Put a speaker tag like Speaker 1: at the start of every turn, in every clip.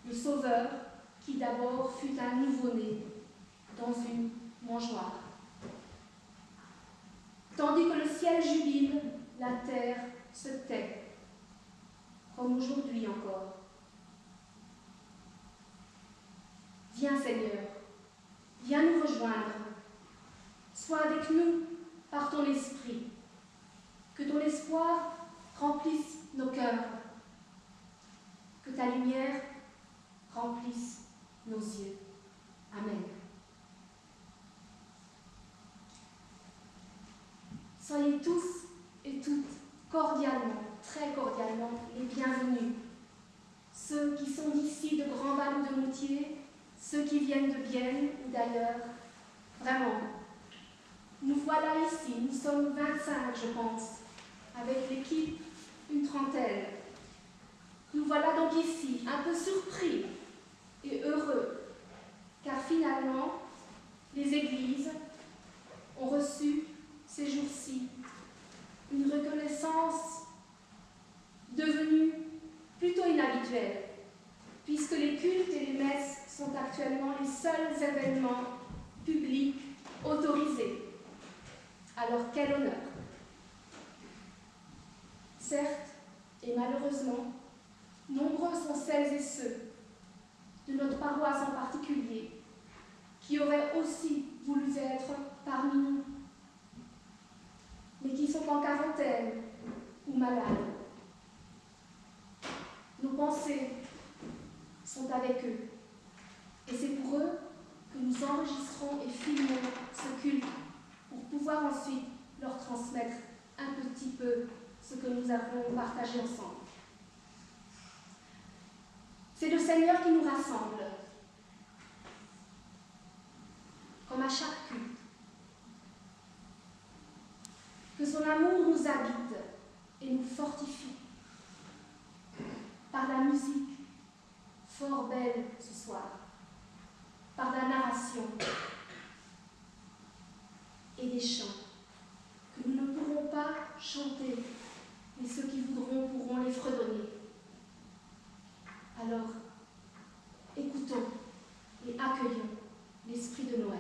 Speaker 1: le Sauveur qui d'abord fut un nouveau-né dans une mangeoire. Tandis que le ciel jubile, la terre se tait, comme aujourd'hui encore. Viens Seigneur, viens nous rejoindre, sois avec nous par ton esprit, que ton espoir remplisse nos cœurs, que ta lumière remplisse nos yeux. Amen. Soyez tous et toutes cordialement, très cordialement, les bienvenus. Ceux qui sont d'ici, de Grand-Val ou de Moutier, ceux qui viennent de Vienne ou d'ailleurs, vraiment. Nous voilà ici, nous sommes 25, je pense, avec l'équipe, une trentaine. Nous voilà donc ici, un peu surpris et heureux, car finalement, les églises ont reçu ces jours-ci une reconnaissance devenue plutôt inhabituelle, puisque les cultes et les messes sont actuellement les seuls événements publics autorisés. Alors quel honneur! Certes, et malheureusement, nombreux sont celles et ceux, de notre paroisse en particulier, qui auraient aussi voulu être parmi nous, mais qui sont en quarantaine ou malades. Nos pensées sont avec eux, et c'est pour eux que nous enregistrons et filmons ce culte pour pouvoir ensuite leur transmettre un petit peu ce que nous avons partagé ensemble. C'est le Seigneur qui nous rassemble, comme à chaque culte. Que son amour nous habite et nous fortifie par la musique, fort belle ce soir, par la narration et des chants que nous ne pourrons pas chanter, mais ceux qui voudront pourront les fredonner. Alors, écoutons et accueillons l'esprit de Noël.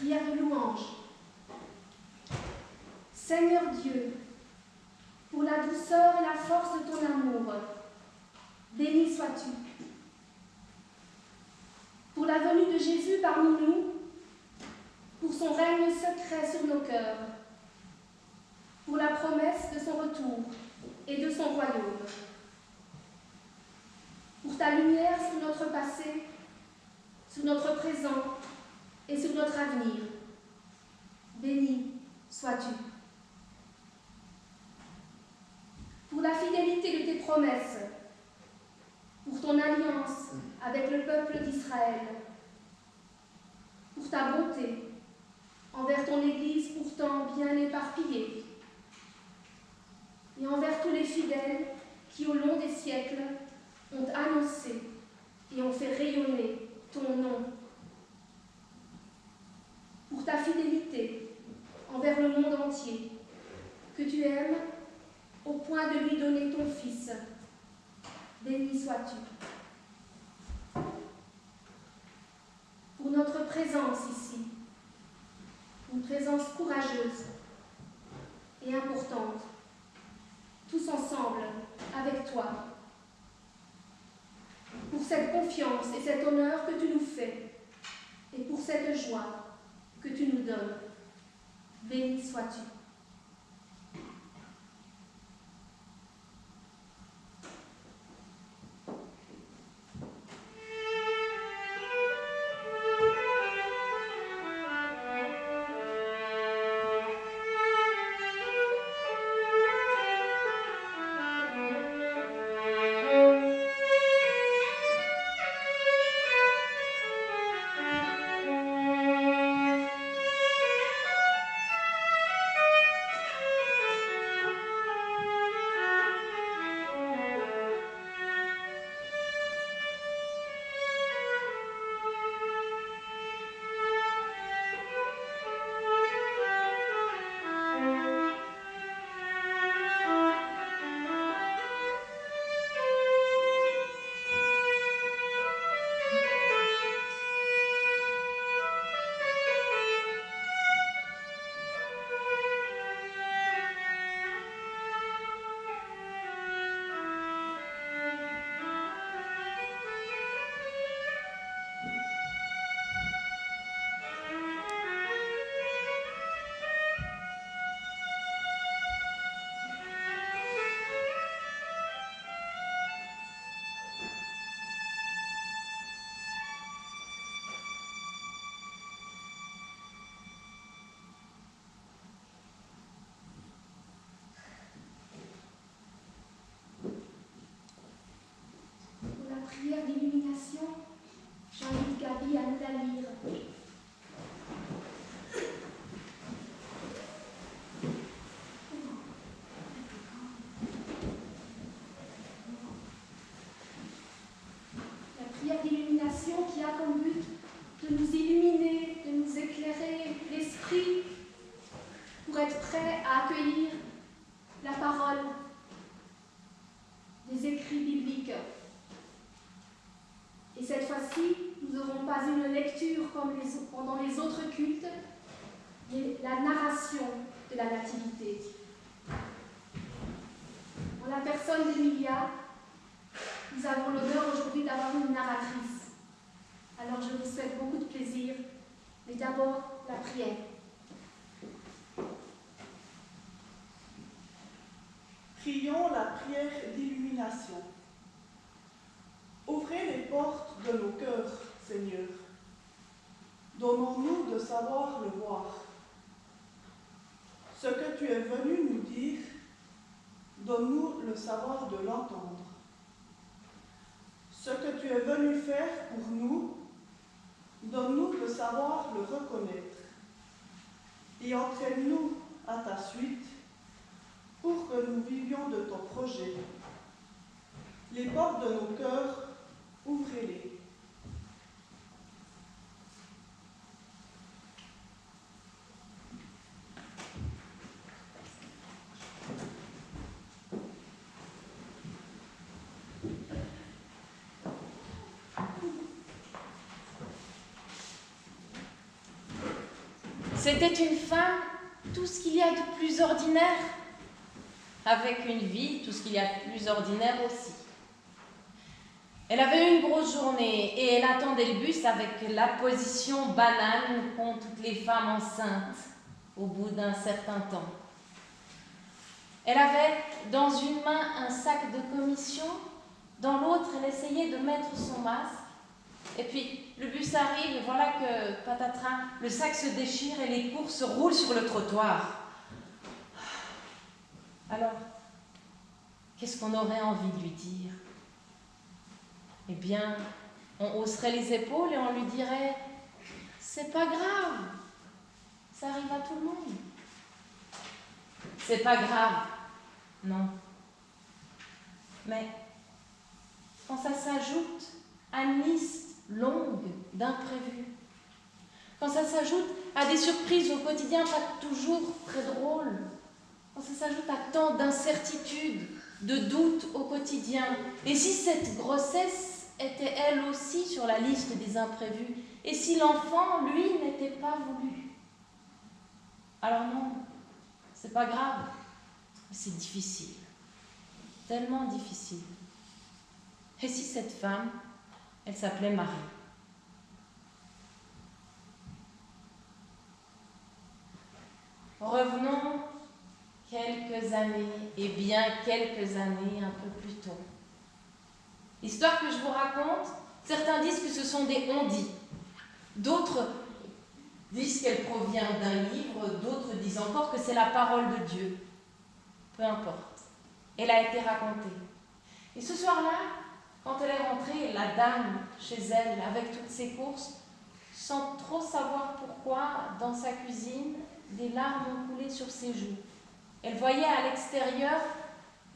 Speaker 1: Prière de louange. Seigneur Dieu, pour la douceur et la force de ton amour, béni sois-tu. Pour la venue de Jésus parmi nous, pour son règne secret sur nos cœurs, pour la promesse de son retour et de son royaume, pour ta lumière sur notre passé, sur notre présent et sur notre avenir. Béni sois-tu. Pour la fidélité de tes promesses, avec le peuple d'Israël, pour ta bonté envers ton Église pourtant bien éparpillée, et envers tous les fidèles qui, au long des siècles, ont annoncé et ont fait rayonner ton nom. Pour ta fidélité envers le monde entier, que tu aimes au point de lui donner ton Fils. Béni sois-tu. Pour notre présence ici, une présence courageuse et importante, tous ensemble, avec toi, pour cette confiance et cet honneur que tu nous fais, et pour cette joie que tu nous donnes. Béni sois-tu. Prière d'illumination, j'invite Gabi à nous la lire. La prière d'illumination qui a comme but de nous illuminer, de nous éclairer l'esprit pour être prêt à accueillir la parole des écrits bibliques. Et cette fois-ci, nous n'aurons pas une lecture comme pendant les autres cultes, mais la narration de la Nativité. En la personne d'Emilia, nous avons l'honneur aujourd'hui d'avoir une narratrice. Alors je vous souhaite beaucoup de plaisir, mais d'abord la prière.
Speaker 2: Prions la prière d'illumination. Ouvrez les portes de nos cœurs, Seigneur. Donnons-nous de savoir le voir. Ce que tu es venu nous dire, donne-nous le savoir de l'entendre. Ce que tu es venu faire pour nous, donne-nous le savoir le reconnaître. Et entraîne-nous à ta suite pour que nous vivions de ton projet. Les portes de nos cœurs, ouvrez-les.
Speaker 3: C'était une femme, tout ce qu'il y a de plus ordinaire, avec une vie, tout ce qu'il y a de plus ordinaire aussi. Elle avait eu une grosse journée et elle attendait le bus avec la position banale qu'ont toutes les femmes enceintes au bout d'un certain temps. Elle avait dans une main un sac de commission, dans l'autre elle essayait de mettre son masque. Et puis le bus arrive et voilà que, patatras, le sac se déchire et les courses roulent sur le trottoir. Alors, qu'est-ce qu'on aurait envie de lui dire ? Eh bien, On hausserait les épaules et on lui dirait « C'est pas grave, ça arrive à tout le monde. » C'est pas grave, non. Mais quand ça s'ajoute à une liste longue d'imprévus, quand ça s'ajoute à des surprises au quotidien pas toujours très drôles, quand ça s'ajoute à tant d'incertitudes, de doutes au quotidien, et si cette grossesse était elle aussi sur la liste des imprévus, et si l'enfant, lui, n'était pas voulu? Alors non, c'est pas grave, c'est difficile, tellement difficile. Et si cette femme, elle s'appelait Marie? Revenons quelques années, et bien quelques années un peu plus tôt. L'histoire que je vous raconte, certains disent que ce sont des on-dit. D'autres disent qu'elle provient d'un livre, d'autres disent encore que c'est la parole de Dieu. Peu importe. Elle a été racontée. Et ce soir-là, quand elle est rentrée, la dame, chez elle, avec toutes ses courses, sans trop savoir pourquoi, dans sa cuisine, des larmes ont coulé sur ses joues. Elle voyait à l'extérieur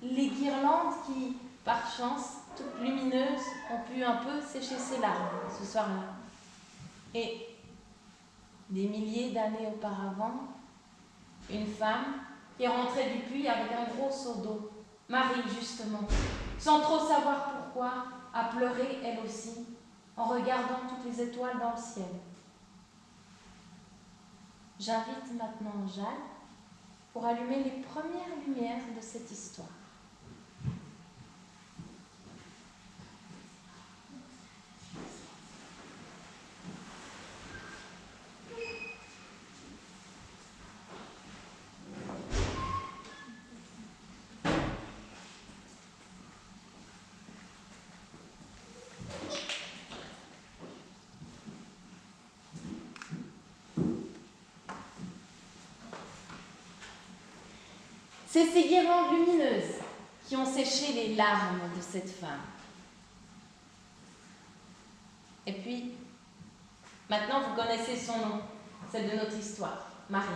Speaker 3: les guirlandes qui, par chance, toutes lumineuses, ont pu un peu sécher ses larmes ce soir-là. Et des milliers d'années auparavant, une femme qui est rentrée du puits avec un gros seau d'eau, Marie justement, sans trop savoir pourquoi, a pleuré elle aussi, en regardant toutes les étoiles dans le ciel. J'invite maintenant Jeanne pour allumer les premières lumières de cette histoire. C'est ces guirlandes lumineuses qui ont séché les larmes de cette femme. Et puis, maintenant vous connaissez son nom, celle de notre histoire, Marie.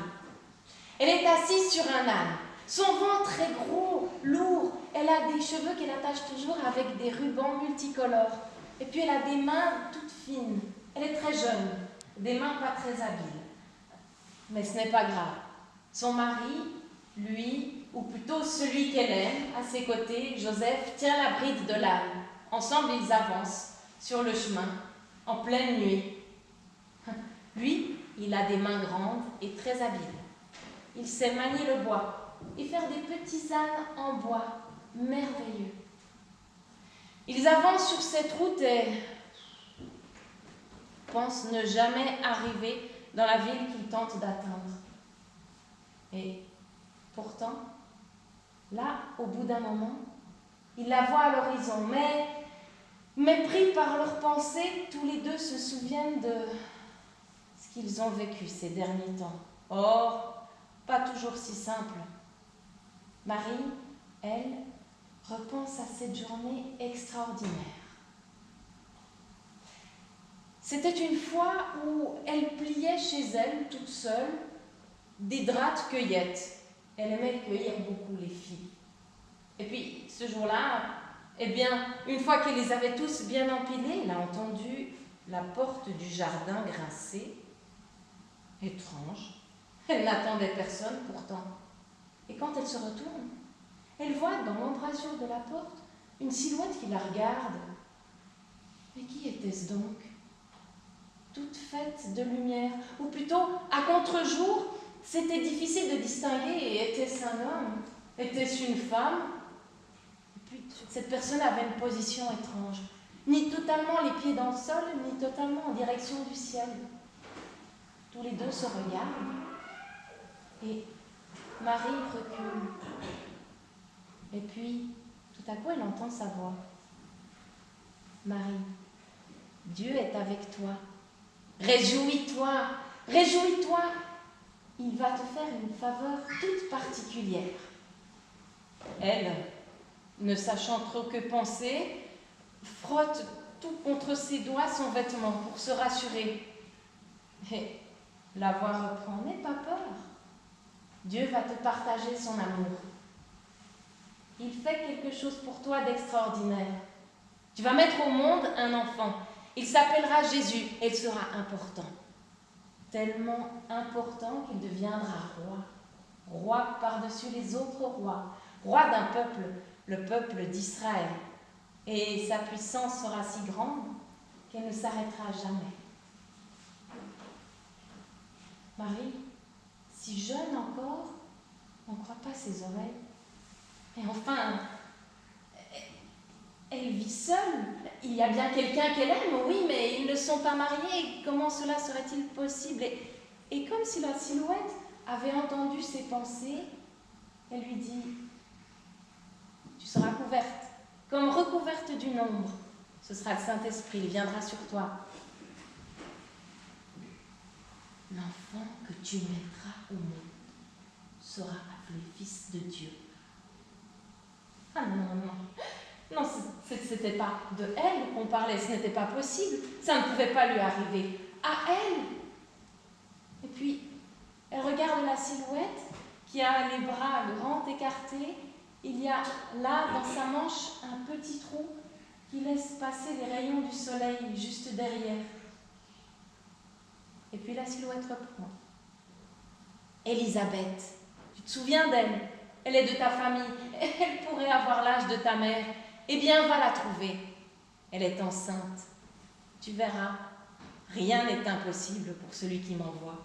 Speaker 3: Elle est assise sur un âne. Son ventre est gros, lourd. Elle a des cheveux qu'elle attache toujours avec des rubans multicolores. Et puis elle a des mains toutes fines. Elle est très jeune, des mains pas très habiles. Mais ce n'est pas grave. Son mari, lui, ou plutôt celui qu'elle aime, à ses côtés, Joseph, tient la bride de l'âne. Ensemble, ils avancent sur le chemin, en pleine nuit. Lui, il a des mains grandes et très habiles. Il sait manier le bois et faire des petits ânes en bois merveilleux. Ils avancent sur cette route et pensent ne jamais arriver dans la ville qu'ils tentent d'atteindre. Et pourtant, là, au bout d'un moment, ils la voient à l'horizon, mais pris par leurs pensées, tous les deux se souviennent de ce qu'ils ont vécu ces derniers temps. Or, pas toujours si simple. Marie, elle, repense à cette journée extraordinaire. C'était une fois où elle pliait chez elle, toute seule, des draps de cueillette. Elle aimait cueillir beaucoup les filles. Et puis, ce jour-là, eh bien, une fois qu'elle les avait tous bien empilés, elle a entendu la porte du jardin grincer. Étrange. Elle n'attendait personne pourtant. Et quand elle se retourne, elle voit dans l'embrasure de la porte une silhouette qui la regarde. Mais qui était-ce donc? Toute faite de lumière, ou plutôt à contre-jour, c'était difficile de distinguer. Était-ce un homme? Était-ce une femme? Et puis, cette personne avait une position étrange, ni totalement les pieds dans le sol, ni totalement en direction du ciel. Tous les deux se regardent, et Marie recule. Et puis, tout à coup, elle entend sa voix. Marie, Dieu est avec toi. Réjouis-toi, réjouis-toi. Il va te faire une faveur toute particulière. Elle, ne sachant trop que penser, frotte tout contre ses doigts son vêtement pour se rassurer. Et la voix reprend, n'aie pas peur. Dieu va te partager son amour. Il fait quelque chose pour toi d'extraordinaire. Tu vas mettre au monde un enfant. Il s'appellera Jésus et il sera important. Tellement important qu'il deviendra roi. Roi par-dessus les autres rois. Roi d'un peuple, le peuple d'Israël. Et sa puissance sera si grande qu'elle ne s'arrêtera jamais. Marie, si jeune encore, on ne croit pas ses oreilles. Et enfin, elle vit seule. Il y a bien quelqu'un qu'elle aime, oui, mais ils ne sont pas mariés. Comment cela serait-il possible? Et comme si la silhouette avait entendu ses pensées, elle lui dit, tu seras couverte, comme recouverte d'une ombre. Ce sera le Saint-Esprit, il viendra sur toi. L'enfant que tu mettras au monde sera appelé Fils de Dieu. Ah non, non, non. Non, c'était pas de elle qu'on parlait, ce n'était pas possible. Ça ne pouvait pas lui arriver. À elle. Et puis, elle regarde la silhouette qui a les bras grands écartés. Il y a là, dans sa manche, un petit trou qui laisse passer les rayons du soleil juste derrière. Et puis la silhouette reprend. Élisabeth, tu te souviens d'elle? Elle est de ta famille. Elle pourrait avoir l'âge de ta mère. Eh bien, va la trouver. Elle est enceinte. Tu verras, rien n'est impossible pour celui qui m'envoie.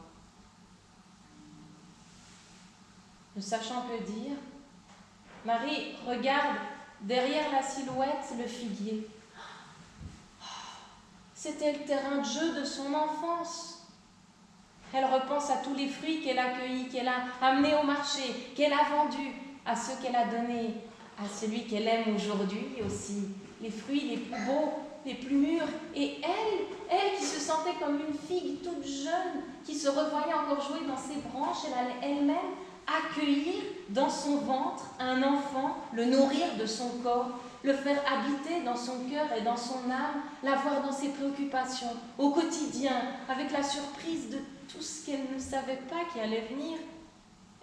Speaker 3: Ne sachant que dire, Marie regarde derrière la silhouette le figuier. C'était le terrain de jeu de son enfance. Elle repense à tous les fruits qu'elle a cueillis, qu'elle a amenés au marché, qu'elle a vendus, à ceux qu'elle a donnés, à celui qu'elle aime aujourd'hui aussi. Les fruits les plus beaux, les plus mûrs. Et elle qui se sentait comme une figue toute jeune, qui se revoyait encore jouer dans ses branches, elle allait elle-même accueillir dans son ventre un enfant, le nourrir de son corps, le faire habiter dans son cœur et dans son âme, l'avoir dans ses préoccupations, au quotidien, avec la surprise de tout ce qu'elle ne savait pas qui allait venir.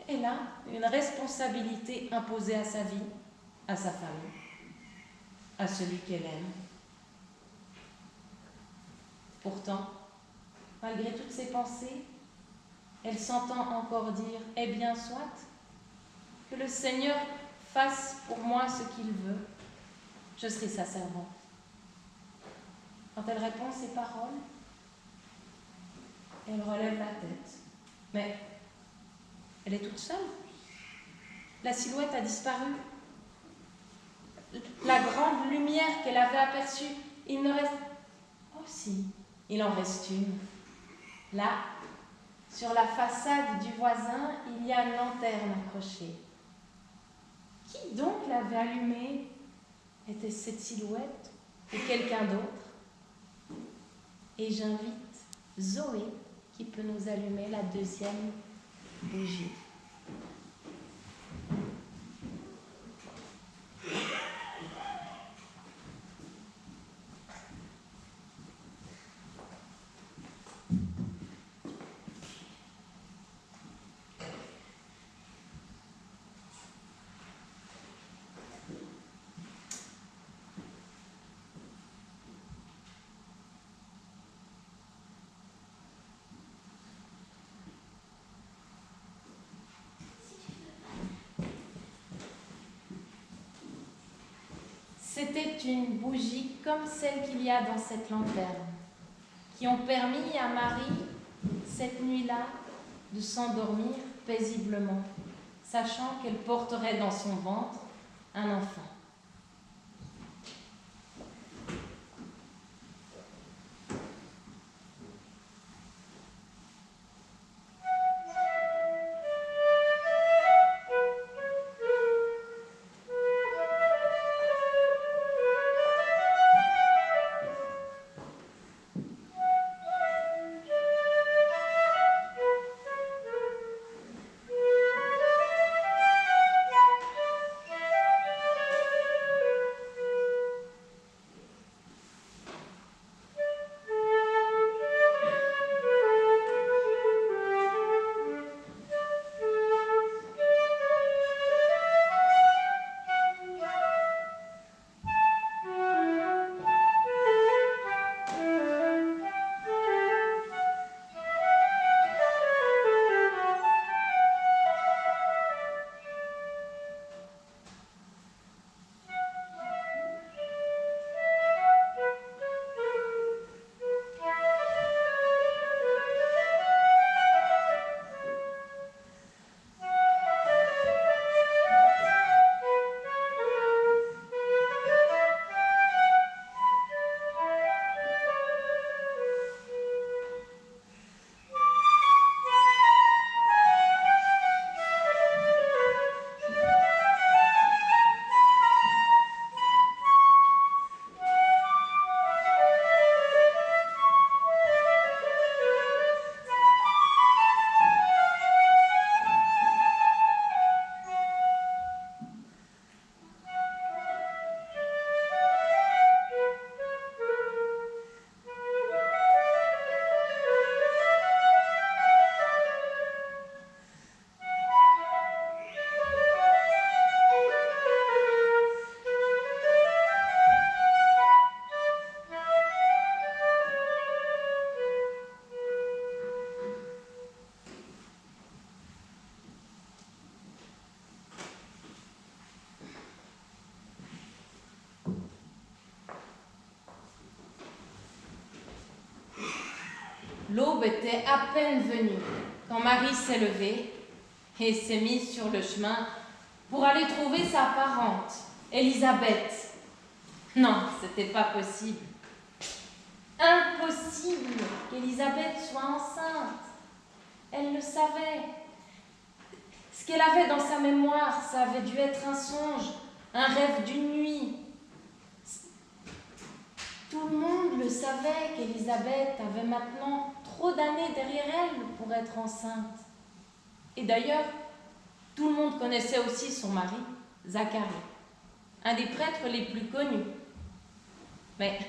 Speaker 3: Elle a une responsabilité imposée à sa vie, à sa famille, à celui qu'elle aime. Pourtant, malgré toutes ses pensées, elle s'entend encore dire « Eh bien, soit, que le Seigneur fasse pour moi ce qu'il veut, je serai sa servante. » Quand elle répond ces paroles, elle relève la tête. Mais elle est toute seule. La silhouette a disparu. La grande lumière qu'elle avait aperçue, il ne reste... Oh si, il en reste une. Là, sur la façade du voisin, il y a une lanterne accrochée. Qui donc l'avait allumée? Était cette silhouette ou quelqu'un d'autre? Et j'invite Zoé qui peut nous allumer la deuxième bougie. C'était une bougie comme celle qu'il y a dans cette lanterne, qui ont permis à Marie, cette nuit-là, de s'endormir paisiblement, sachant qu'elle porterait dans son ventre un enfant. L'aube était à peine venue quand Marie s'est levée et s'est mise sur le chemin pour aller trouver sa parente, Élisabeth. Non, c'était pas possible. Impossible qu'Élisabeth soit enceinte. Elle le savait. Ce qu'elle avait dans sa mémoire, ça avait dû être un songe, un rêve d'une nuit. Tout le monde le savait qu'Élisabeth avait maintenant trop d'années derrière elle pour être enceinte. Et d'ailleurs, tout le monde connaissait aussi son mari, Zacharie, un des prêtres les plus connus. Mais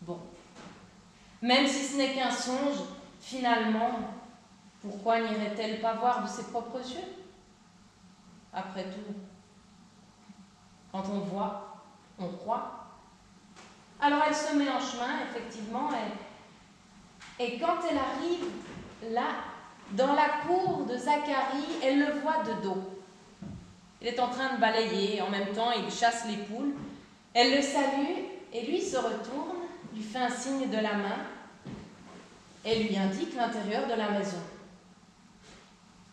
Speaker 3: bon, même si ce n'est qu'un songe, finalement, pourquoi n'irait-elle pas voir de ses propres yeux? Après tout, quand on voit, on croit. Alors elle se met en chemin, effectivement, et quand elle arrive là, dans la cour de Zacharie, elle le voit de dos. Il est en train de balayer, en même temps il chasse les poules. Elle le salue et lui se retourne, lui fait un signe de la main et lui indique l'intérieur de la maison.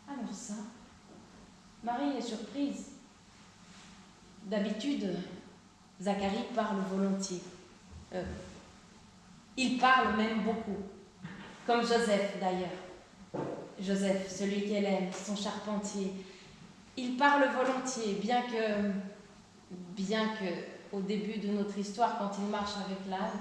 Speaker 3: Alors ça, Marie est surprise. D'habitude, Zacharie parle volontiers. Il parle même beaucoup, comme Joseph d'ailleurs. Joseph, celui qu'elle aime, son charpentier. Il parle volontiers, bien que au début de notre histoire, quand il marche avec l'âne,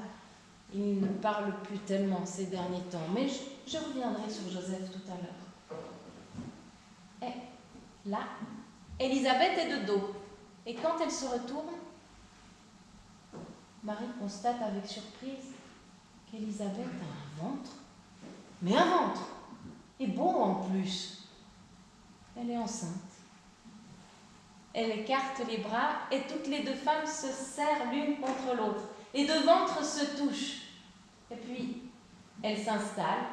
Speaker 3: il ne parle plus tellement ces derniers temps. Mais je reviendrai sur Joseph tout à l'heure. Et là, Élisabeth est de dos. Et quand elle se retourne, Marie constate avec surprise qu'Élisabeth a un ventre. Mais un ventre! Et beau en plus. Elle est enceinte. Elle écarte les bras et toutes les deux femmes se serrent l'une contre l'autre. Les deux ventres se touchent. Et puis, elle s'installe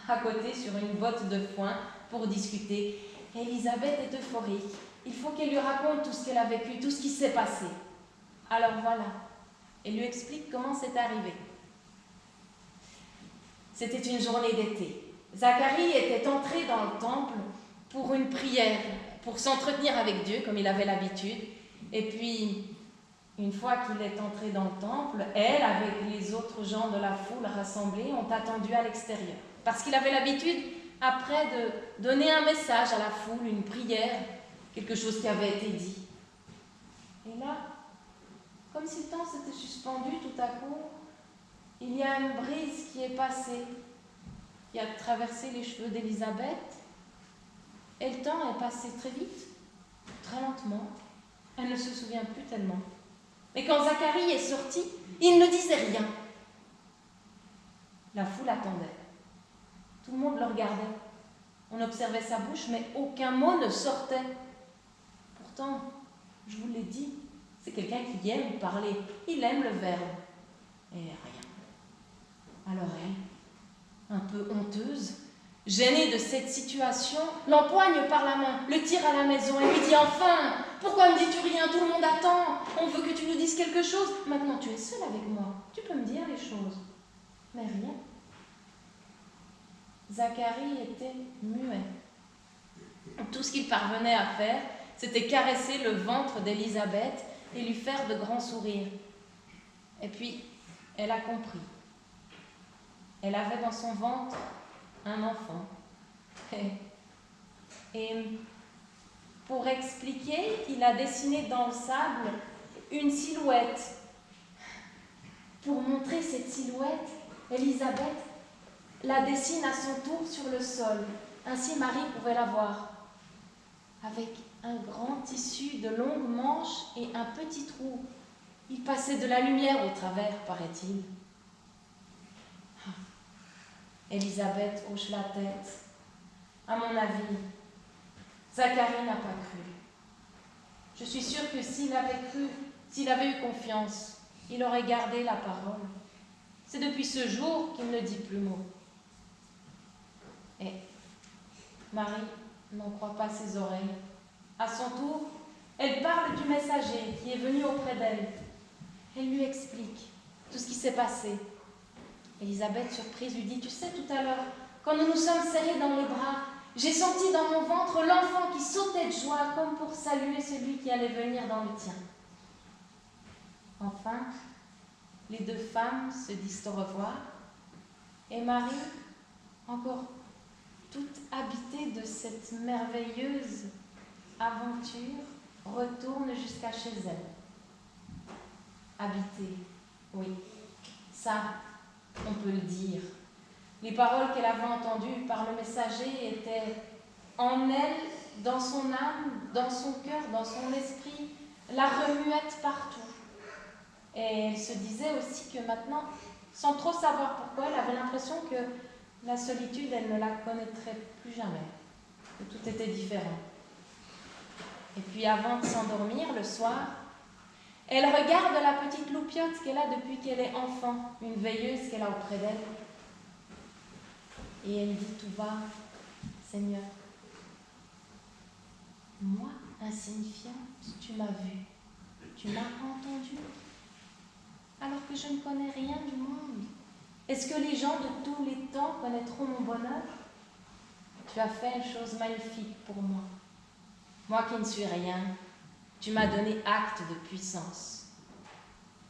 Speaker 3: à côté sur une botte de foin pour discuter. Élisabeth est euphorique. Il faut qu'elle lui raconte tout ce qu'elle a vécu, tout ce qui s'est passé. Alors voilà, elle lui explique comment c'est arrivé. C'était une journée d'été. Zacharie était entré dans le temple pour une prière, pour s'entretenir avec Dieu, comme il avait l'habitude. Et puis, une fois qu'il est entré dans le temple, elle, avec les autres gens de la foule rassemblés, ont attendu à l'extérieur. Parce qu'il avait l'habitude, après, de donner un message à la foule, une prière, quelque chose qui avait été dit. Et là, comme si le temps s'était suspendu tout à coup, il y a une brise qui est passée, qui a traversé les cheveux d'Élisabeth, et le temps est passé très vite, très lentement. Elle ne se souvient plus tellement. Mais quand Zacharie est sorti, il ne disait rien. La foule attendait. Tout le monde le regardait. On observait sa bouche, mais aucun mot ne sortait. Pourtant, je vous l'ai dit, c'est quelqu'un qui aime parler. Il aime le verbe. Et rien. Alors elle, un peu honteuse, gênée de cette situation, l'empoigne par la main, le tire à la maison et lui dit « Enfin, pourquoi ne dis-tu rien? Tout le monde attend. On veut que tu nous dises quelque chose. Maintenant, tu es seule avec moi. Tu peux me dire les choses. » Mais rien. Zacharie était muet. Tout ce qu'il parvenait à faire, c'était caresser le ventre d'Élisabeth et lui faire de grands sourires. Et puis, elle a compris. Elle avait dans son ventre un enfant. Et pour expliquer, il a dessiné dans le sable une silhouette. Pour montrer cette silhouette, Élisabeth la dessine à son tour sur le sol. Ainsi, Marie pouvait la voir. Avec un grand tissu de longues manches et un petit trou. Il passait de la lumière au travers, paraît-il. Élisabeth hoche la tête. À mon avis, Zacharie n'a pas cru. Je suis sûre que s'il avait cru, s'il avait eu confiance, il aurait gardé la parole. C'est depuis ce jour qu'il ne dit plus mot. Et Marie n'en croit pas ses oreilles. À son tour, elle parle du messager qui est venu auprès d'elle. Elle lui explique tout ce qui s'est passé. Élisabeth, surprise, lui dit « Tu sais, tout à l'heure, quand nous nous sommes serrés dans les bras, j'ai senti dans mon ventre l'enfant qui sautait de joie comme pour saluer celui qui allait venir dans le tien. » Enfin, les deux femmes se disent au revoir et Marie, encore toute habitée de cette merveilleuse aventure, retourne jusqu'à chez elle. Habitée, oui, ça, on peut le dire. Les paroles qu'elle avait entendues par le messager étaient en elle, dans son âme, dans son cœur, dans son esprit, la remuette partout. Et elle se disait aussi que maintenant, sans trop savoir pourquoi, elle avait l'impression que la solitude, elle ne la connaîtrait plus jamais, que tout était différent. Et puis avant de s'endormir le soir, elle regarde la petite loupiote qu'elle a depuis qu'elle est enfant, une veilleuse qu'elle a auprès d'elle. Et elle dit tout bas, « Seigneur, moi, insignifiante, tu m'as vue, tu m'as entendue, alors que je ne connais rien du monde. Est-ce que les gens de tous les temps connaîtront mon bonheur? Tu as fait une chose magnifique pour moi. Moi qui ne suis rien, tu m'as donné acte de puissance.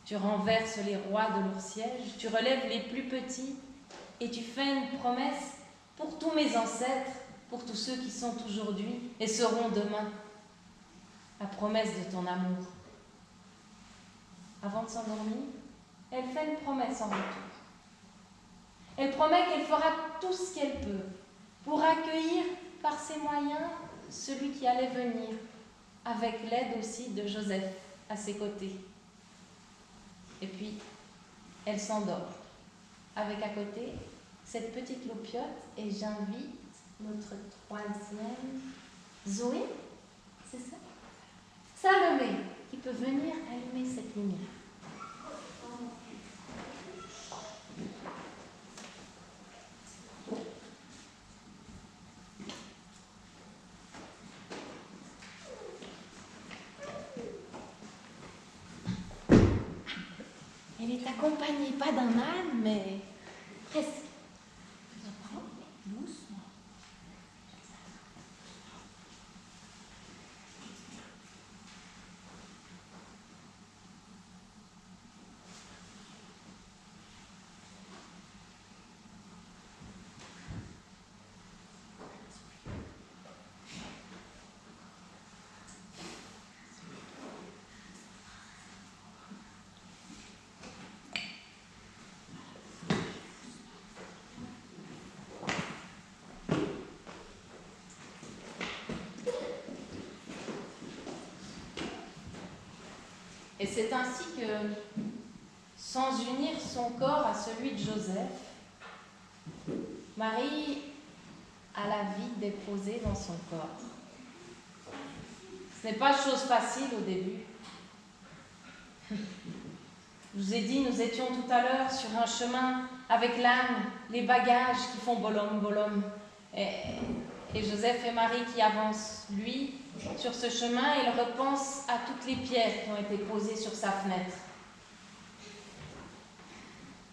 Speaker 3: Tu renverses les rois de leur siège, tu relèves les plus petits et tu fais une promesse pour tous mes ancêtres, pour tous ceux qui sont aujourd'hui et seront demain. La promesse de ton amour. » Avant de s'endormir, elle fait une promesse en retour. Elle promet qu'elle fera tout ce qu'elle peut pour accueillir par ses moyens celui qui allait venir, avec l'aide aussi de Joseph à ses côtés. Et puis, elle s'endort, avec à côté cette petite loupiote, et j'invite notre troisième, Zoé, c'est ça? Salomé, qui peut venir allumer cette lumière. Elle est accompagnée, pas d'un âne, mais presque. Doucement. Et c'est ainsi que, sans unir son corps à celui de Joseph, Marie a la vie déposée dans son corps. Ce n'est pas chose facile au début. Je vous ai dit, nous étions tout à l'heure sur un chemin avec l'âne, les bagages qui font bolom, bolom. Et Joseph et Marie qui avancent, lui, sur ce chemin, il repense à toutes les pierres qui ont été posées sur sa fenêtre.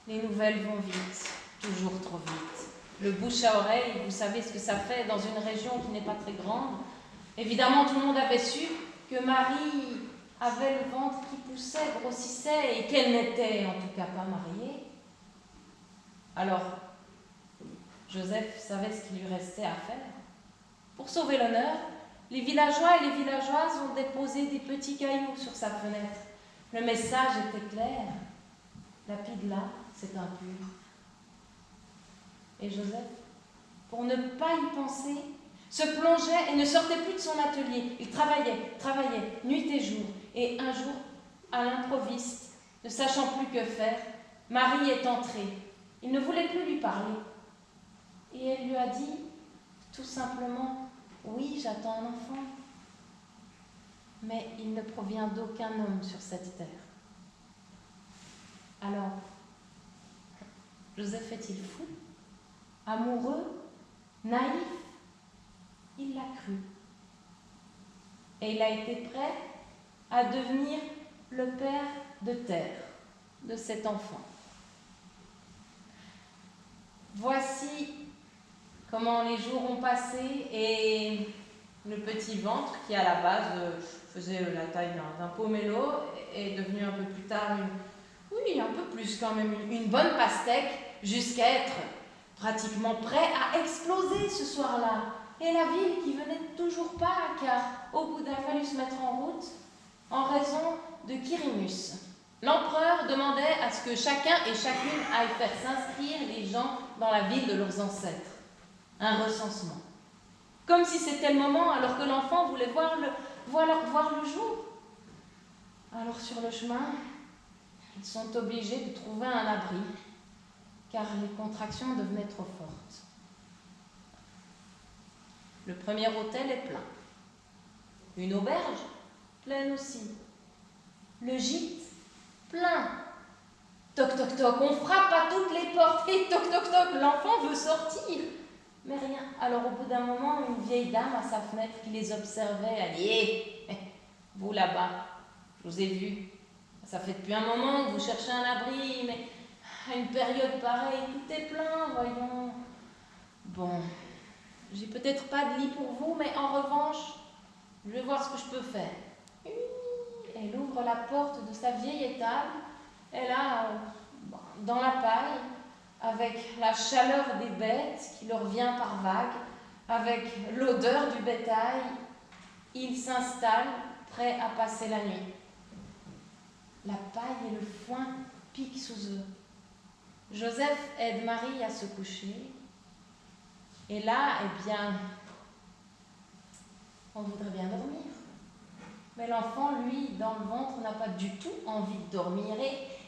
Speaker 3: Les nouvelles vont vite, toujours trop vite. Le bouche à oreille, vous savez ce que ça fait dans une région qui n'est pas très grande. Évidemment, tout le monde avait su que Marie avait le ventre qui poussait, grossissait et qu'elle n'était en tout cas pas mariée. Alors, Joseph savait ce qu'il lui restait à faire. Pour sauver l'honneur, les villageois et les villageoises ont déposé des petits cailloux sur sa fenêtre. Le message était clair. Lapide là, c'est impur. Et Joseph, pour ne pas y penser, se plongeait et ne sortait plus de son atelier. Il travaillait, nuit et jour. Et un jour, à l'improviste, ne sachant plus que faire, Marie est entrée. Il ne voulait plus lui parler. Et elle lui a dit, tout simplement, « Oui, j'attends un enfant. » Mais il ne provient d'aucun homme sur cette terre. Alors, Joseph est-il fou? Amoureux? Naïf? Il l'a cru. Et il a été prêt à devenir le père de terre de cet enfant. voici comment les jours ont passé et le petit ventre qui à la base faisait la taille d'un pomelo est devenu un peu plus tard un peu plus quand même, une bonne pastèque jusqu'à être pratiquement prêt à exploser ce soir-là. Et la ville qui venait toujours pas, car au bout d'un fallu se mettre en route en raison de Quirinus. L'empereur demandait à ce que chacun et chacune aille faire s'inscrire les gens dans la ville de leurs ancêtres. Un recensement. Comme si c'était le moment alors que l'enfant voulait voir le jour. Alors sur le chemin, ils sont obligés de trouver un abri, car les contractions devenaient trop fortes. Le premier hôtel est plein. Une auberge, pleine aussi. Le gîte, plein. Toc, toc, toc, on frappe à toutes les portes. Et toc, toc, toc, l'enfant veut sortir. Mais rien. Alors au bout d'un moment, une vieille dame à sa fenêtre qui les observait a dit « Hé, vous là-bas, je vous ai vu. Ça fait depuis un moment que vous cherchez un abri, mais à une période pareille, tout est plein, voyons. Bon, j'ai peut-être pas de lit pour vous, mais en revanche, je vais voir ce que je peux faire. » Elle ouvre la porte de sa vieille étable. Elle a, dans la paille, avec la chaleur des bêtes qui leur vient par vagues, avec l'odeur du bétail, ils s'installent, prêts à passer la nuit. La paille et le foin piquent sous eux. Joseph aide Marie à se coucher. Et là, on voudrait bien dormir. Mais l'enfant, lui, dans le ventre, n'a pas du tout envie de dormir.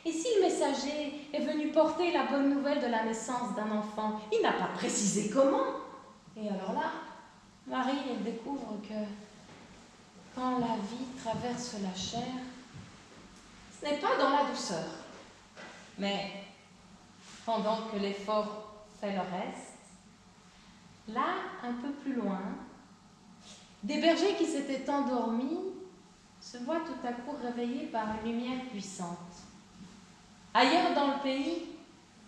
Speaker 3: Et si le messager est venu porter la bonne nouvelle de la naissance d'un enfant, il n'a pas précisé comment. Et alors là, Marie, elle découvre que quand la vie traverse la chair, ce n'est pas dans la douceur, mais pendant que l'effort fait le reste, là, un peu plus loin, des bergers qui s'étaient endormis se voient tout à coup réveillés par une lumière puissante. Ailleurs dans le pays,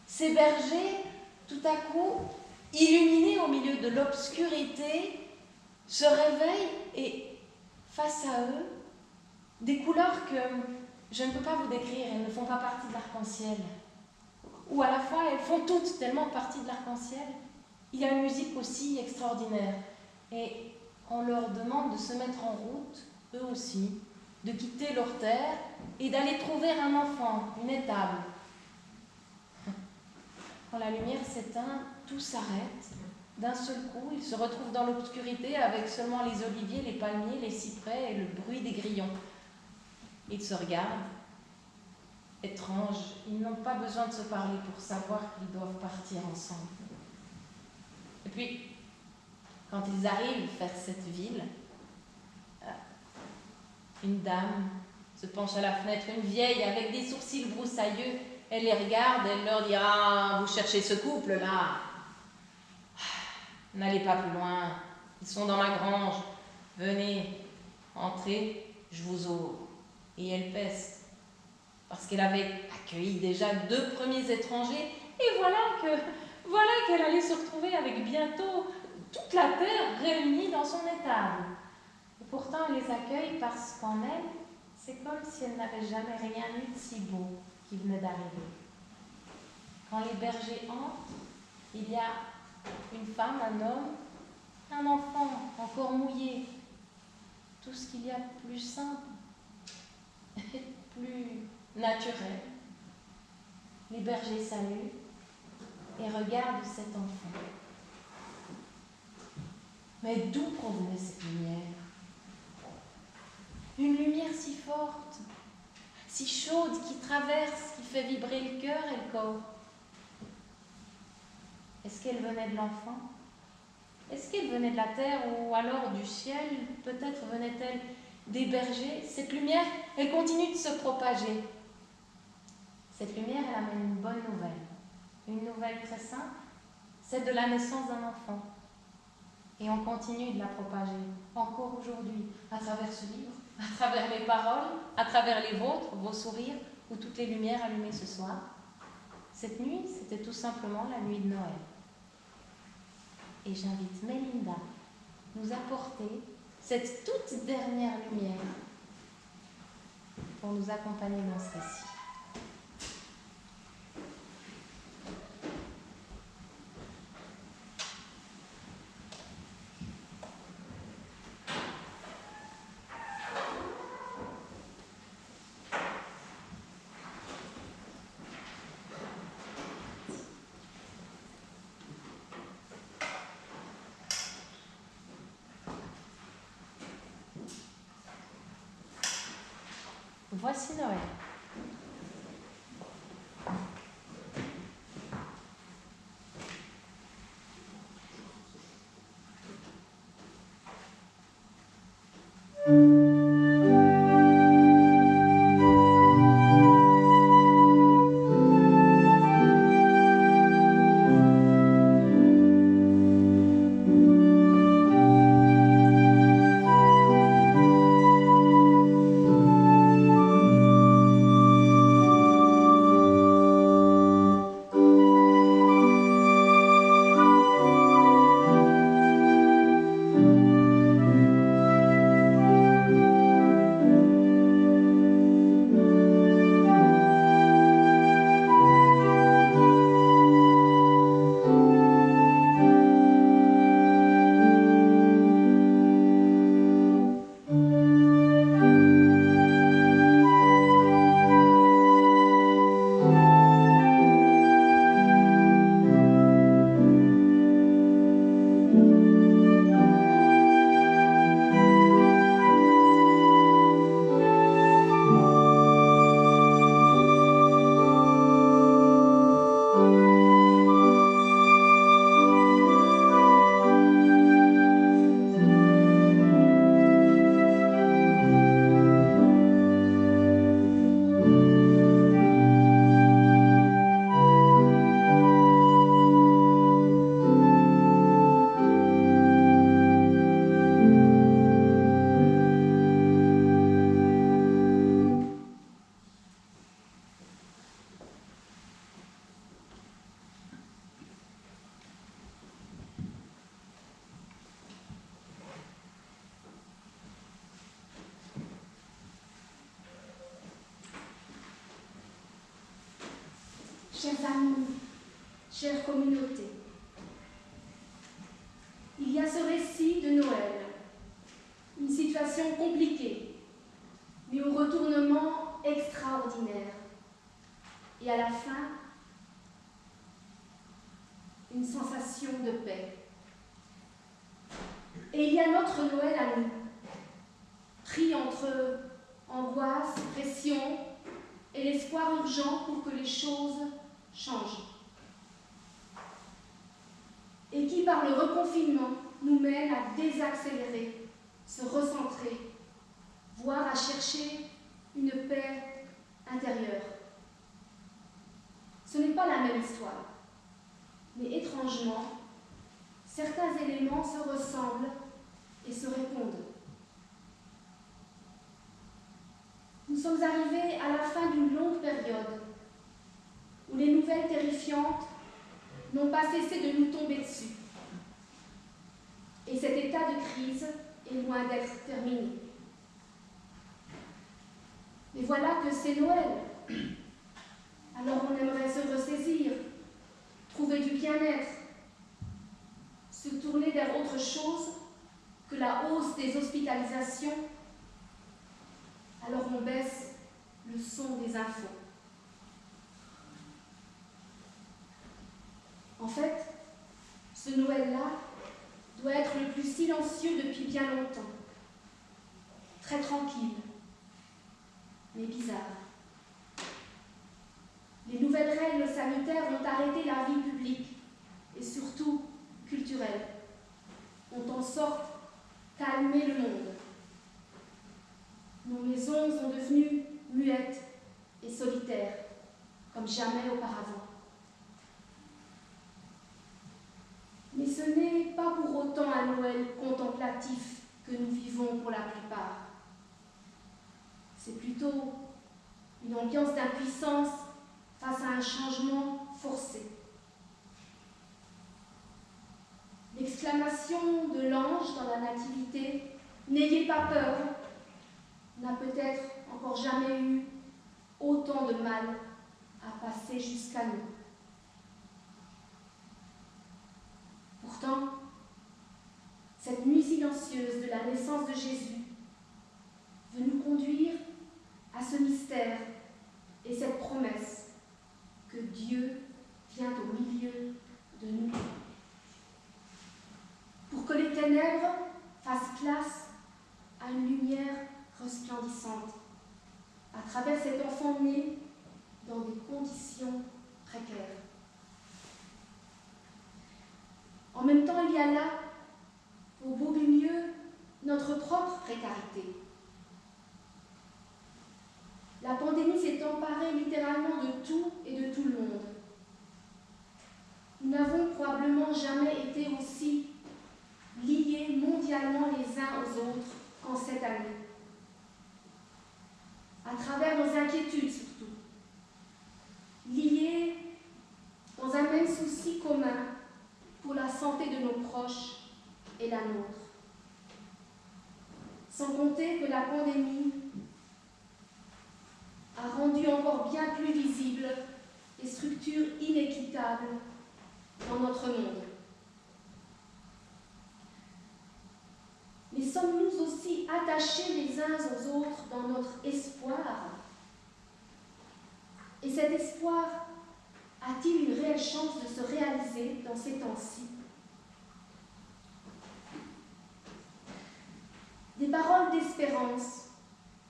Speaker 3: ces bergers, tout à coup, illuminés au milieu de l'obscurité, se réveillent et face à eux, des couleurs que je ne peux pas vous décrire, elles ne font pas partie de l'arc-en-ciel. Ou à la fois, elles font toutes tellement partie de l'arc-en-ciel. Il y a une musique aussi extraordinaire. Et on leur demande de se mettre en route, eux aussi, de quitter leur terre et d'aller trouver un enfant, une étable. Quand la lumière s'éteint, tout s'arrête. D'un seul coup, ils se retrouvent dans l'obscurité avec seulement les oliviers, les palmiers, les cyprès et le bruit des grillons. Ils se regardent. Étrange, ils n'ont pas besoin de se parler pour savoir qu'ils doivent partir ensemble. Et puis, quand ils arrivent vers cette ville, une dame se penche à la fenêtre, une vieille avec des sourcils broussailleux. Elle les regarde, elle leur dit « Ah, vous cherchez ce couple-là. N'allez pas plus loin, ils sont dans ma grange. Venez, entrez, je vous ouvre. » Et elle peste, parce qu'elle avait accueilli déjà 2 premiers étrangers, et voilà qu'elle allait se retrouver avec bientôt toute la terre réunie dans son étable. Et pourtant, elle les accueille parce qu'en elle, c'est comme si elle n'avait jamais rien eu de si beau qui venait d'arriver. Quand les bergers entrent, il y a une femme, un homme, un enfant encore mouillé. Tout ce qu'il y a de plus simple et plus naturel. Les bergers saluent et regardent cet enfant. Mais d'où provenait cette lumière? Une lumière si forte, si chaude, qui traverse, qui fait vibrer le cœur et le corps. Est-ce qu'elle venait de l'enfant? Est-ce qu'elle venait de la terre ou alors du ciel? Peut-être venait-elle des bergers? Cette lumière, elle continue de se propager. Cette lumière, elle amène une bonne nouvelle. Une nouvelle très simple, celle de la naissance d'un enfant. Et on continue de la propager, encore aujourd'hui, à travers ce livre, à travers mes paroles, à travers les vôtres, vos sourires, ou toutes les lumières allumées ce soir. Cette nuit, c'était tout simplement la nuit de Noël. Et j'invite Mélinda à nous apporter cette toute dernière lumière pour nous accompagner dans ce récit. Voici Noël.
Speaker 1: Chers amis, chère communauté, il y a ce récit de Noël, une situation compliquée, mais au retournement extraordinaire. Et à la fin, une sensation de paix. Et il y a notre Noël à nous, pris entre angoisse, pression et l'espoir urgent pour que les choses changent. Et qui, par le reconfinement, nous mène à désaccélérer, se recentrer, voire à chercher une paix intérieure. Ce n'est pas la même histoire, mais étrangement, certains éléments se ressemblent et se répondent. Nous sommes arrivés à la fin d'une longue période où les nouvelles terrifiantes n'ont pas cessé de nous tomber dessus. Et cet état de crise est loin d'être terminé. Mais voilà que c'est Noël. Alors on aimerait se ressaisir, trouver du bien-être, se tourner vers autre chose que la hausse des hospitalisations. Alors on baisse le son des infos. En fait, ce Noël-là doit être le plus silencieux depuis bien longtemps. Très tranquille, mais bizarre. Les nouvelles règles sanitaires ont arrêté la vie publique et surtout culturelle, ont en sorte calmé le monde. Nos maisons sont devenues muettes et solitaires, comme jamais auparavant. Mais ce n'est pas pour autant un Noël contemplatif que nous vivons pour la plupart. C'est plutôt une ambiance d'impuissance face à un changement forcé. L'exclamation de l'ange dans la Nativité « N'ayez pas peur » n'a peut-être encore jamais eu autant de mal à passer jusqu'à nous. Pourtant, cette nuit silencieuse de la naissance de Jésus veut nous conduire à ce mystère et cette promesse que Dieu vient au milieu de nous. Pour que les ténèbres fassent place à une lumière resplendissante, à travers cet enfant né dans des conditions précaires. En même temps, il y a là, au beau milieu, notre propre précarité. La pandémie s'est emparée littéralement de tout et de tout le monde. Nous n'avons probablement jamais été aussi liés mondialement les uns aux autres qu'en cette année. À travers nos inquiétudes surtout. Liés dans un même souci commun pour la santé de nos proches et la nôtre. Sans compter que la pandémie a rendu encore bien plus visibles les structures inéquitables dans notre monde. Mais sommes-nous aussi attachés les uns aux autres dans notre espoir? Et cet espoir a-t-il une réelle chance de se réaliser dans ces temps-ci? Des paroles d'espérance,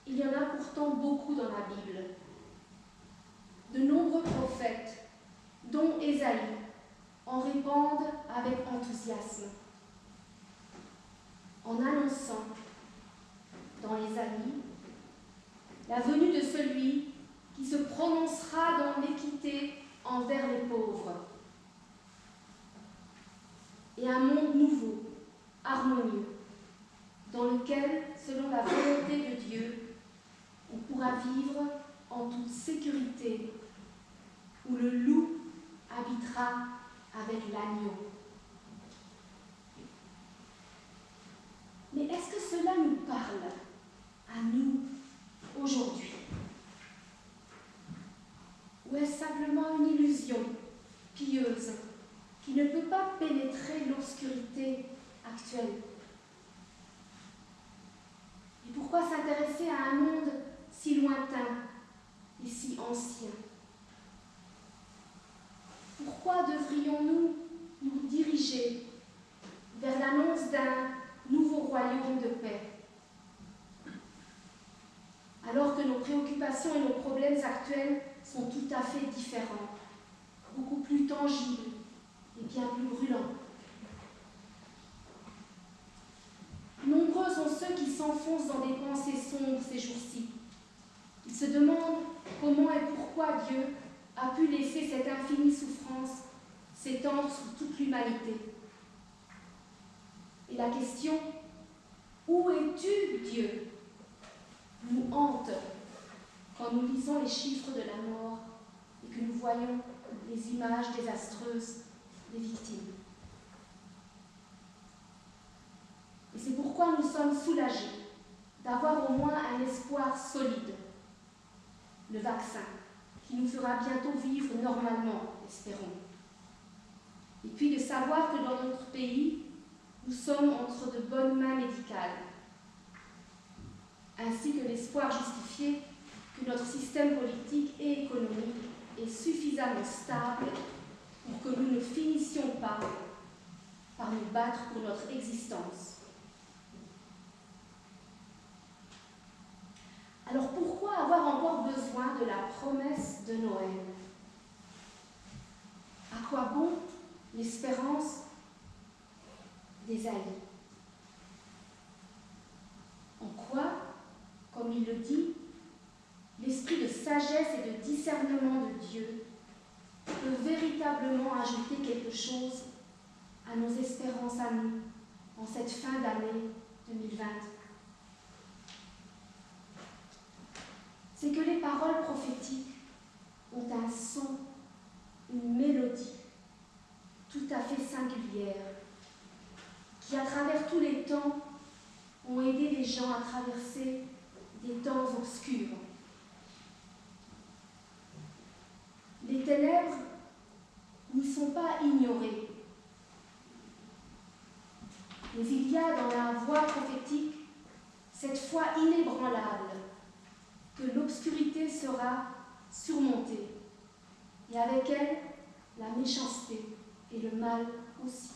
Speaker 1: il y en a pourtant beaucoup dans la Bible. De nombreux prophètes, dont Ésaïe, en répandent avec enthousiasme, en annonçant dans Ésaïe la venue de celui qui se prononcera dans l'équité envers les pauvres et un monde nouveau, harmonieux, dans lequel, selon la volonté de Dieu, on pourra vivre en toute sécurité, où le loup habitera avec l'agneau. Mais est-ce que cela nous parle à nous aujourd'hui? Ou est-ce simplement une illusion pieuse qui ne peut pas pénétrer l'obscurité actuelle? Et pourquoi s'intéresser à un monde si lointain et si ancien? Pourquoi devrions-nous nous diriger vers l'annonce d'un nouveau royaume de paix, alors que nos préoccupations et nos problèmes actuels sont tout à fait différents, beaucoup plus tangibles et bien plus brûlants? Nombreux sont ceux qui s'enfoncent dans des pensées sombres ces jours-ci. Ils se demandent comment et pourquoi Dieu a pu laisser cette infinie souffrance s'étendre sur toute l'humanité. Et la question « Où es-tu, Dieu ?» nous hante quand nous lisons les chiffres de la mort et que nous voyons les images désastreuses des victimes. Et c'est pourquoi nous sommes soulagés d'avoir au moins un espoir solide, le vaccin, qui nous fera bientôt vivre normalement, espérons. Et puis de savoir que dans notre pays, nous sommes entre de bonnes mains médicales, ainsi que l'espoir justifié que notre système politique et économique est suffisamment stable pour que nous ne finissions pas par nous battre pour notre existence. Alors pourquoi avoir encore besoin de la promesse de Noël? À quoi bon l'espérance d'Ésaïe? En quoi, comme il le dit, l'esprit de sagesse et de discernement de Dieu peut véritablement ajouter quelque chose à nos espérances à nous en cette fin d'année 2020? C'est que les paroles prophétiques ont un son une mélodie tout à fait singulière qui, à travers tous les temps, ont aidé les gens à traverser des temps obscurs. Les ténèbres n'y sont pas ignorées, mais il y a dans la voix prophétique cette foi inébranlable que l'obscurité sera surmontée, et avec elle, la méchanceté et le mal aussi.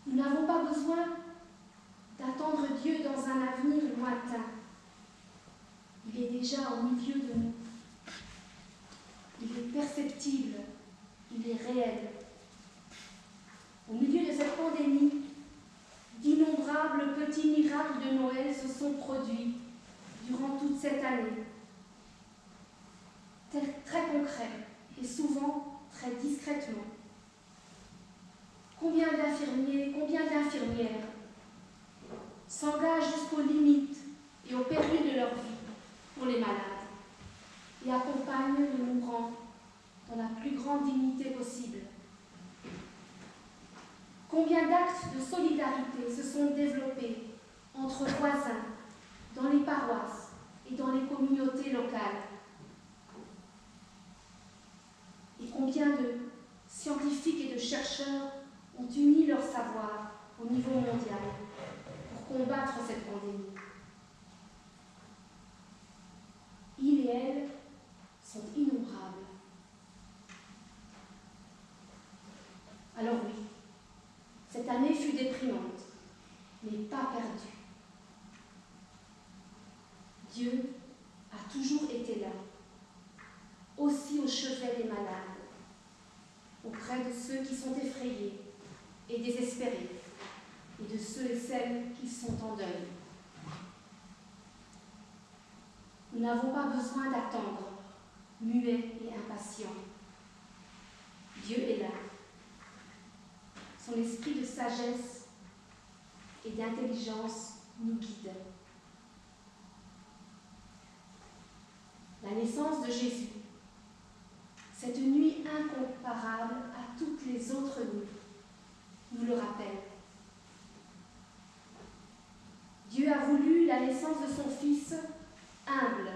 Speaker 1: Nous n'avons pas besoin d'attendre Dieu dans un avenir lointain. Il est déjà au milieu de nous. Il est perceptible, il est réel. Au milieu de cette pandémie, d'innombrables petits miracles de Noël se sont produits durant toute cette année. Très concrets et souvent très discrètement. Combien d'infirmiers, combien d'infirmières s'engagent jusqu'aux limites et au péril de leur vie pour les malades et accompagnent les mourants dans la plus grande dignité possible. Combien d'actes de solidarité se sont développés entre voisins, dans les paroisses et dans les communautés locales. Et combien de scientifiques et de chercheurs ont uni leur savoir au niveau mondial pour combattre cette pandémie. Ils et elles sont innombrables. Alors oui, cette année fut déprimante, mais pas perdue. Dieu a toujours été là, aussi au chevet des malades, auprès de ceux qui sont effrayés et désespérés, et de ceux et celles qui sont en deuil. Nous n'avons pas besoin d'attendre, muets et impatients. Dieu est là. Son esprit de sagesse et d'intelligence nous guide. La naissance de Jésus, cette nuit incomparable à toutes les autres nuits, nous le rappelle. Dieu a voulu la naissance de son Fils humble,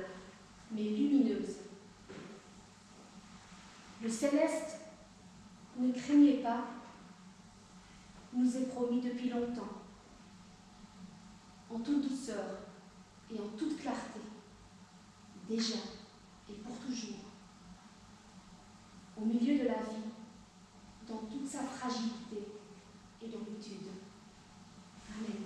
Speaker 1: mais lumineuse. Le céleste ne craignez pas, nous est promis depuis longtemps, en toute douceur et en toute clarté, déjà et pour toujours, au milieu de la vie, dans toute sa fragilité et longitude. Amen.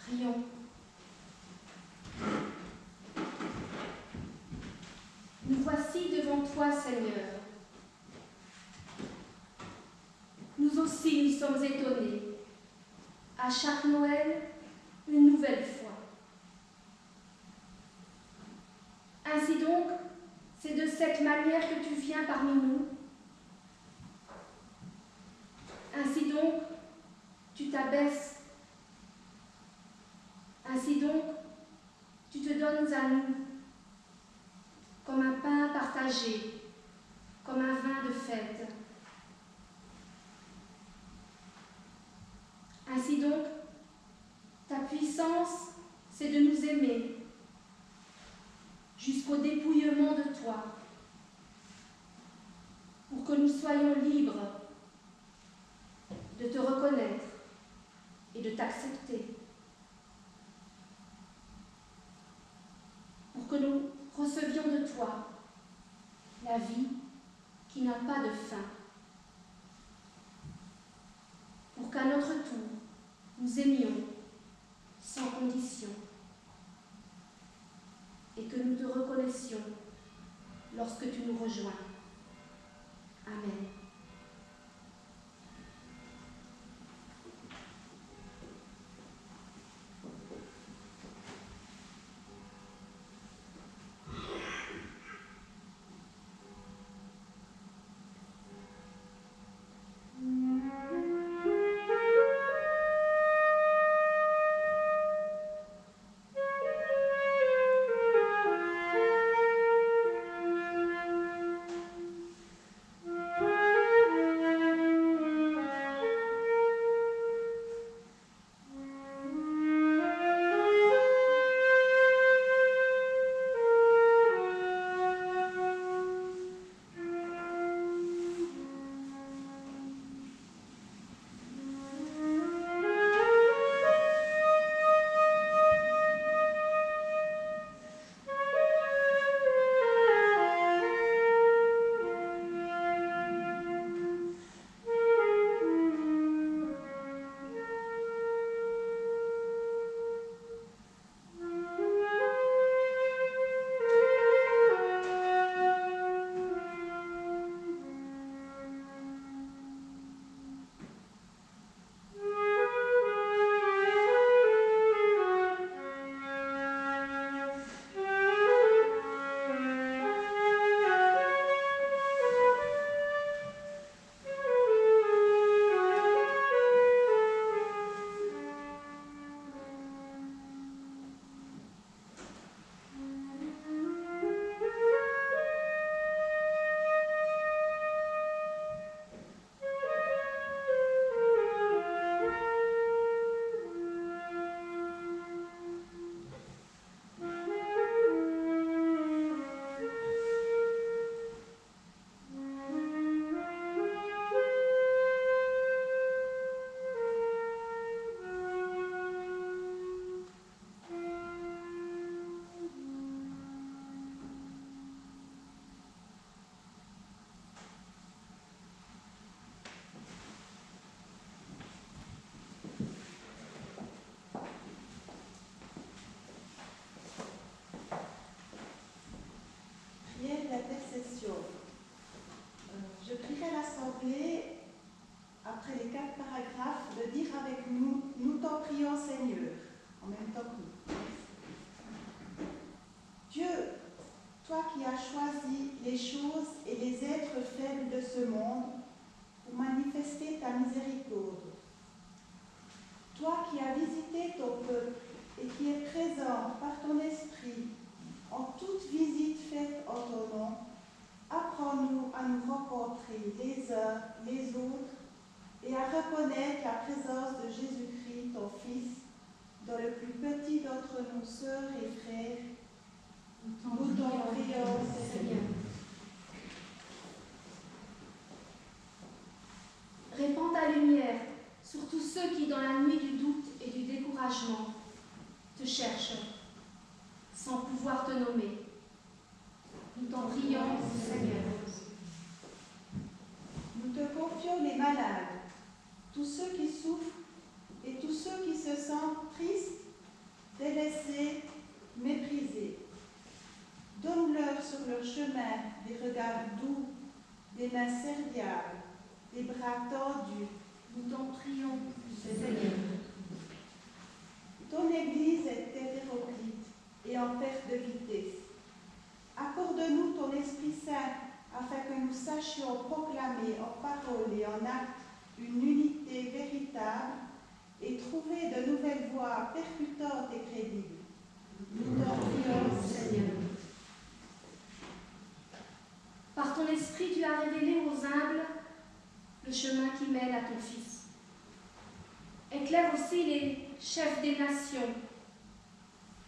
Speaker 1: Prions. Nous voici devant toi, Seigneur. Nous aussi, nous sommes étonnés. À chaque Noël, une nouvelle fois. Ainsi donc, c'est de cette manière que tu viens parmi nous. Ainsi donc, tu t'abaisses. Ainsi donc, tu te donnes à nous, comme un pain partagé, comme un vin de fête. Ainsi donc, ta puissance, c'est de nous aimer jusqu'au dépouillement de toi, pour que nous soyons libres de te reconnaître et de t'accepter, pour que nous recevions de toi la vie qui n'a pas de fin, pour qu'à notre tour, nous aimions sans condition et que nous te reconnaissions lorsque tu nous rejoins. Amen.
Speaker 2: Je prierai l'Assemblée, après les 4 paragraphes, de dire avec nous « Nous t'en prions Seigneur », en même temps que nous. Dieu, toi qui as choisi les choses et les êtres faibles de ce monde pour manifester ta miséricorde, toi qui as visité ton peuple et qui es présent par ton esprit en toute visite faite en ton nom, apprends-nous à nous rencontrer les uns les autres et à reconnaître la présence de Jésus-Christ, ton Fils, dans le plus petit d'entre nos sœurs et frères. Nous t'en prions, Seigneur.
Speaker 1: Répands ta lumière sur tous ceux qui, dans la nuit du doute et du découragement, te cherchent, sans pouvoir te nommer. Nous t'en prions, Seigneur.
Speaker 2: Nous te confions les malades, tous ceux qui souffrent et tous ceux qui se sentent tristes
Speaker 4: sur leur chemin des regards doux, des mains serviables, des bras tendus.
Speaker 1: Nous t'en prions, Seigneur.
Speaker 4: Ton Église est hétéroclite et en perte de vitesse. Accorde-nous ton Esprit Saint afin que nous sachions proclamer en parole et en acte une unité véritable et trouver de nouvelles voies percutantes et crédibles.
Speaker 1: Nous t'en prions, Seigneur. Par ton esprit, tu as révélé aux humbles le chemin qui mène à ton Fils. Éclaire aussi les chefs des nations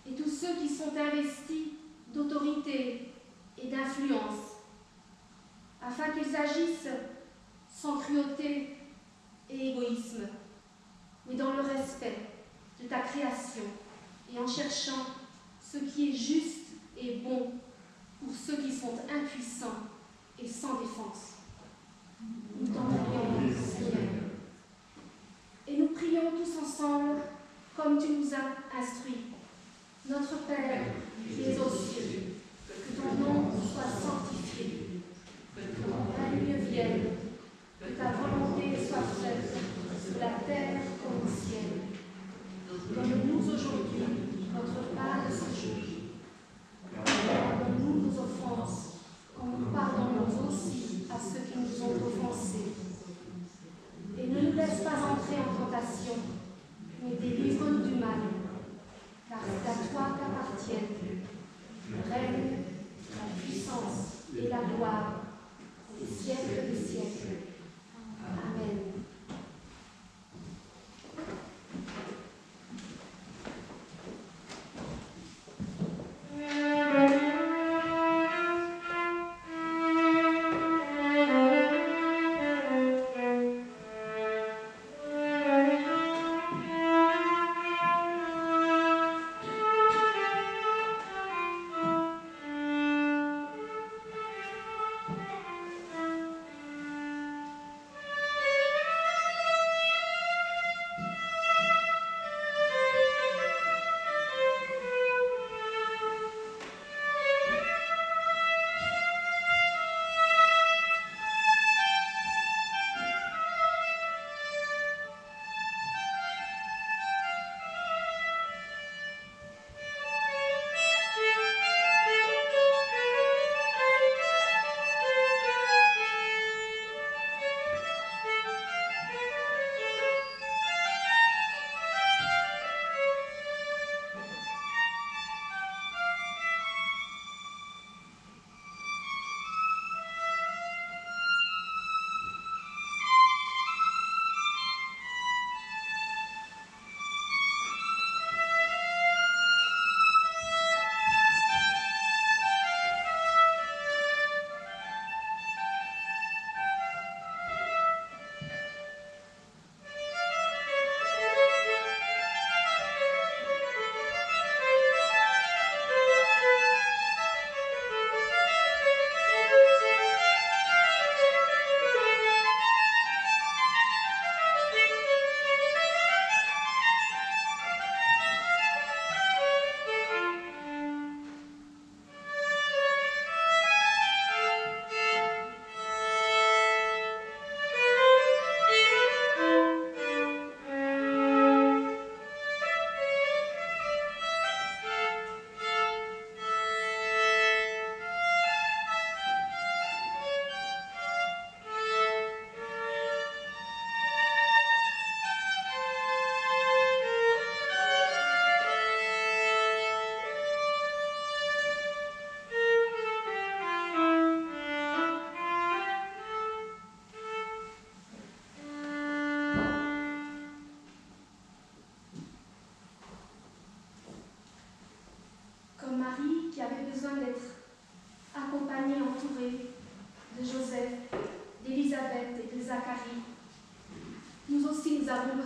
Speaker 1: et tous ceux qui sont investis d'autorité et d'influence, afin qu'ils agissent sans cruauté et égoïsme, mais dans le respect de ta création et en cherchant ce qui est juste et bon pour ceux qui sont impuissants et sans défense. Nous t'en prions, Seigneur. Et nous prions tous ensemble comme tu nous as instruits. Notre Père, qui es aux cieux, que ton nom soit sanctifié, que ton règne vienne, que ta volonté soit faite sur la terre comme au ciel. Donne-nous aujourd'hui notre pain de ce jour. Pardonne-nous nos offenses, comme nous pardonnons aussi à ceux qui nous ont offensés. Et ne nous laisse pas entrer en tentation, mais délivre-nous du mal, car c'est à toi qu'appartiennent le règne, la puissance et la gloire pour les siècles des siècles. Amen.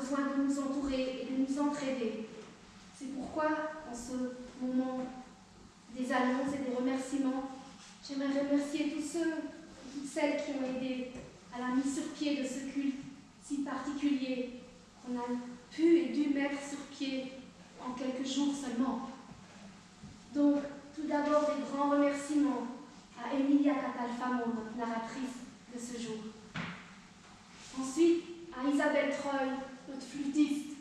Speaker 1: Besoin de nous entourer et de nous entraider. C'est pourquoi, en ce moment des annonces et des remerciements, j'aimerais remercier tous ceux et toutes celles qui ont aidé à la mise sur pied de ce culte si particulier qu'on a pu et dû mettre sur pied en quelques jours seulement. Donc, tout d'abord, des grands remerciements Famo, notre narratrice de ce jour. Ensuite, à Isabelle Treuil, notre flûtiste,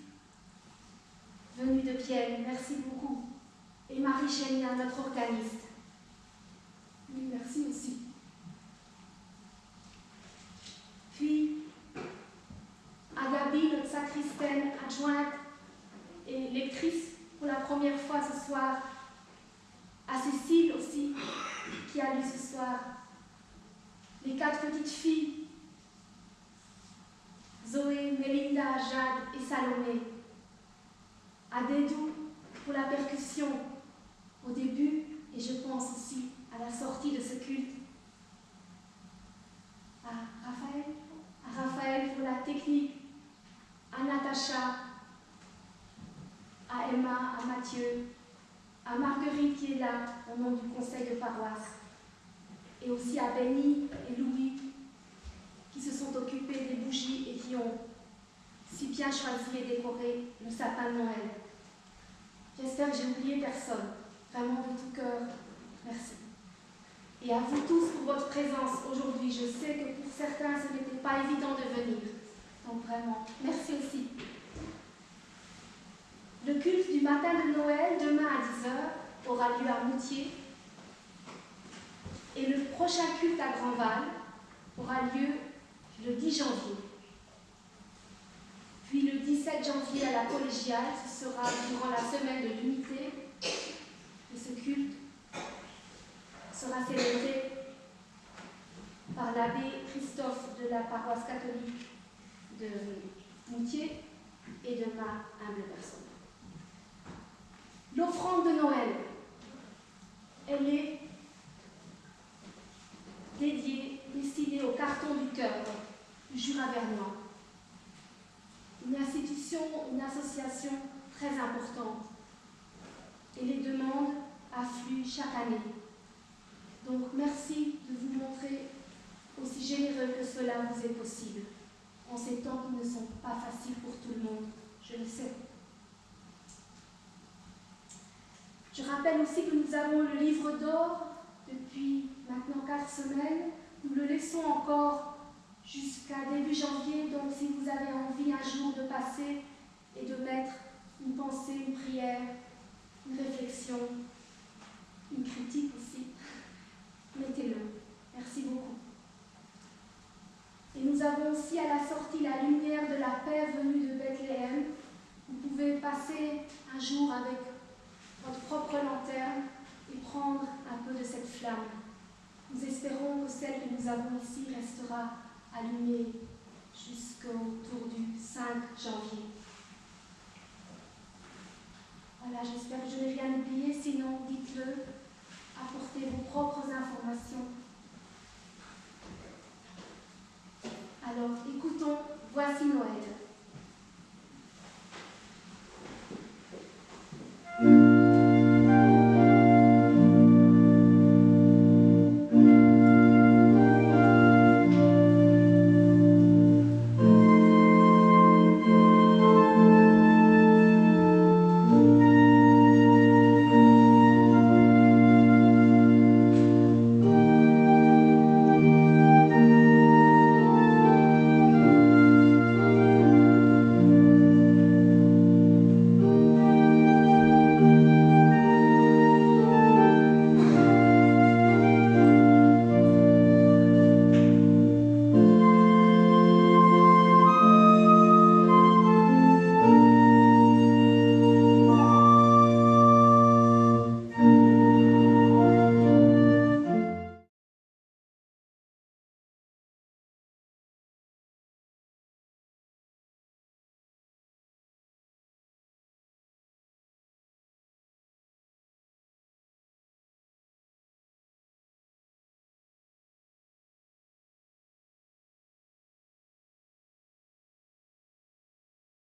Speaker 1: venue de Vienne, merci beaucoup. Et Marie Chénia, notre organiste. Oui, merci aussi. Puis, à Gabi, notre sacristaine adjointe et lectrice pour la première fois ce soir. À Cécile aussi, qui a lu ce soir. Les 4 petites filles, Zoé, Mélinda, Jade et Salomé. À Dédou pour la percussion au début et je pense aussi à la sortie de ce culte. À Raphaël pour la technique, à Natacha, à Emma, à Mathieu, à Marguerite qui est là au nom du conseil de paroisse, et aussi à Benny et Louis qui se sont occupés des bougies et qui ont si bien choisi et décoré le sapin de Noël. J'espère que j'ai oublié personne. Vraiment de tout cœur, merci. Et à vous tous pour votre présence aujourd'hui. Je sais que pour certains, ce n'était pas évident de venir. Donc vraiment, merci aussi. Le culte du matin de Noël, demain à 10h, aura lieu à Moutier. Et le prochain culte à Grandval aura lieu le 10 janvier. Puis le 17 janvier à la collégiale, ce sera durant la semaine de l'unité. Et ce culte sera célébré par l'abbé Christophe de la paroisse catholique de Moutier et de ma humble personne. L'offrande de Noël, elle est dédiée, destinée au carton du cœur du Jura bernois. Une institution, une association très importante. Et les demandes affluent chaque année. Donc merci de vous montrer aussi généreux que cela vous est possible, en ces temps qui ne sont pas faciles pour tout le monde, je le sais. Je rappelle aussi que nous avons le livre d'or depuis maintenant 4 semaines. Nous le laissons encore jusqu'à début janvier, donc si vous avez envie un jour de passer et de mettre une pensée, une prière, une réflexion, une critique aussi, mettez-le. Merci beaucoup. Et nous avons aussi à la sortie la lumière de la paix venue de Bethléem. Vous pouvez passer un jour avec votre propre lanterne et prendre un peu de cette flamme. Nous espérons que celle que nous avons ici restera allumée jusqu'au tour du 5 janvier. Voilà, j'espère que je n'ai rien oublié, sinon dites-le, apportez vos propres informations